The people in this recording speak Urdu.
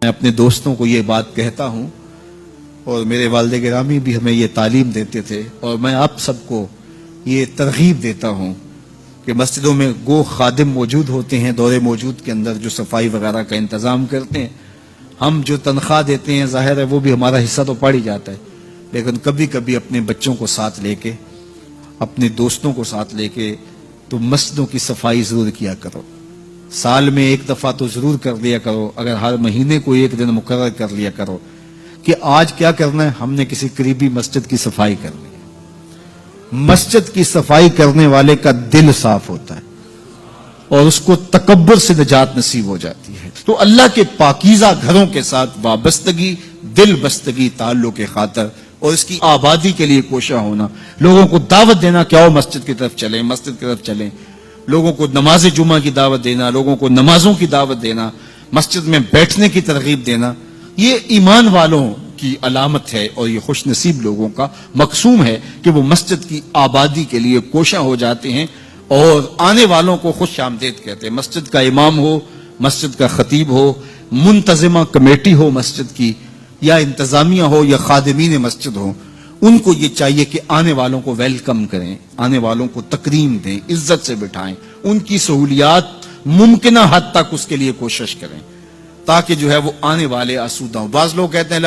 میں اپنے دوستوں کو یہ بات کہتا ہوں اور میرے والد گرامی بھی ہمیں یہ تعلیم دیتے تھے، اور میں آپ سب کو یہ ترغیب دیتا ہوں کہ مسجدوں میں گو خادم موجود ہوتے ہیں دور موجود کے اندر جو صفائی وغیرہ کا انتظام کرتے ہیں. ہم جو تنخواہ دیتے ہیں ظاہر ہے وہ بھی ہمارا حصہ تو پڑ ہی جاتا ہے، لیکن کبھی کبھی اپنے بچوں کو ساتھ لے کے، اپنے دوستوں کو ساتھ لے کے تو مسجدوں کی صفائی ضرور کیا کرو. سال میں ایک دفعہ تو ضرور کر لیا کرو، اگر ہر مہینے کو ایک دن مقرر کر لیا کرو کہ آج کیا کرنا ہے، ہم نے کسی قریبی مسجد کی صفائی کرنی ہے. مسجد کی صفائی کرنے والے کا دل صاف ہوتا ہے اور اس کو تکبر سے نجات نصیب ہو جاتی ہے. تو اللہ کے پاکیزہ گھروں کے ساتھ وابستگی، دل بستگی تعلق کے خاطر اور اس کی آبادی کے لیے کوشاں ہونا، لوگوں کو دعوت دینا کہ آؤ مسجد کی طرف چلیں، مسجد کی طرف چلیں، لوگوں کو نماز جمعہ کی دعوت دینا، لوگوں کو نمازوں کی دعوت دینا، مسجد میں بیٹھنے کی ترغیب دینا، یہ ایمان والوں کی علامت ہے اور یہ خوش نصیب لوگوں کا مقسوم ہے کہ وہ مسجد کی آبادی کے لیے کوشاں ہو جاتے ہیں اور آنے والوں کو خوش آمدید کہتے ہیں. مسجد کا امام ہو، مسجد کا خطیب ہو، منتظمہ کمیٹی ہو مسجد کی، یا انتظامیہ ہو یا خادمین مسجد ہو، ان کو یہ چاہیے کہ آنے والوں کو ویلکم کریں، آنے والوں کو تکریم دیں، عزت سے بٹھائیں، ان کی سہولیات ممکنہ حد تک اس کے لیے کوشش کریں تاکہ جو ہے وہ آنے والے آسودہ ہوں. بعض لوگ کہتے ہیں